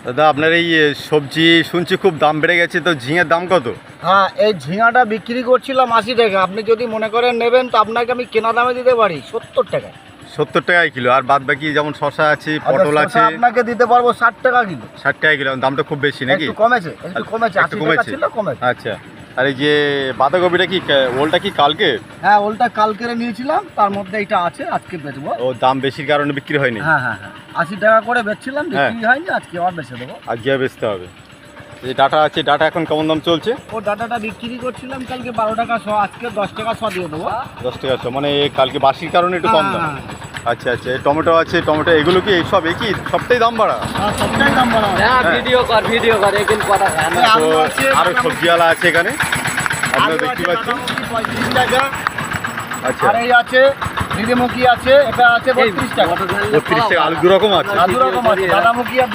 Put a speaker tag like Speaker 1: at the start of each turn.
Speaker 1: দাদা আপনার এই সবজি শুনছি খুব দাম বেড়ে গেছে, তো ঝিঙের দাম কত?
Speaker 2: হ্যাঁ, এই ঝিঙাটা বিক্রি করছিলাম 80 টাকা। আপনি যদি মনে করেন নেবেন তো আপনাকে আমি কেনা দামে দিতে পারি 70 টাকা।
Speaker 1: 70 টাকায় কিলো। আর বাদ বাকি যেমন শশা আছে, পটল আছে,
Speaker 2: আপনাকে দিতে পারবো 60 টাকা কিলো।
Speaker 1: 60 টাকা কিলো। দামটা খুব বেশি নাকি?
Speaker 2: একটু কমেছে, একটু কমেছে, 80 টাকা ছিল, কমেছে।
Speaker 1: আচ্ছা। আর এই যে বাঁধাকপিটা কি ওলটা কি কালকে?
Speaker 2: হ্যাঁ, ওলটা কালকে নিয়েছিলাম, তার মধ্যে এটা আছে, আজকে বেচবো।
Speaker 1: ও দাম বেশির কারণে বিক্রি হয়নি?
Speaker 2: হ্যাঁ হ্যাঁ হ্যাঁ, 80 টাকা করে বেচছিলাম, বিক্রি হয়নি, আজকে আবার বেচে দেবো।
Speaker 1: আজকে বেচতে হবে। এই ডাটা আছে, ডাটা এখন কেমন দাম চলছে?
Speaker 2: ও ডাটাটা বিক্রি করছিলাম কালকে 12 টাকা শ, আজকে 10 টাকা শ দিয়ে দেবো।
Speaker 1: 10 টাকা শো, মানে কালকে বাসির কারণে একটু কম দাম। আচ্ছা আচ্ছা। এই টমেটো আছে, টমেটো এগুলো কি সব একই সবটাই দাম বাড়া?
Speaker 2: হ্যাঁ, সবটাই দাম বাড়া।
Speaker 3: ভিডিও কর একদিন কথা খায় না।
Speaker 1: তো আরো সবজিওয়ালা আছে এখানে, আপনারা দেখতে পাচ্ছেন।
Speaker 2: 35 টাকা।
Speaker 1: আচ্ছা,
Speaker 2: আর এই আছে দিদিমুখী আছে, এটা আছে 32 টাকা।
Speaker 1: 32 টাকা। আলু দু রকম আছে।
Speaker 2: আর দু রকম আছে, দাদামুখী আর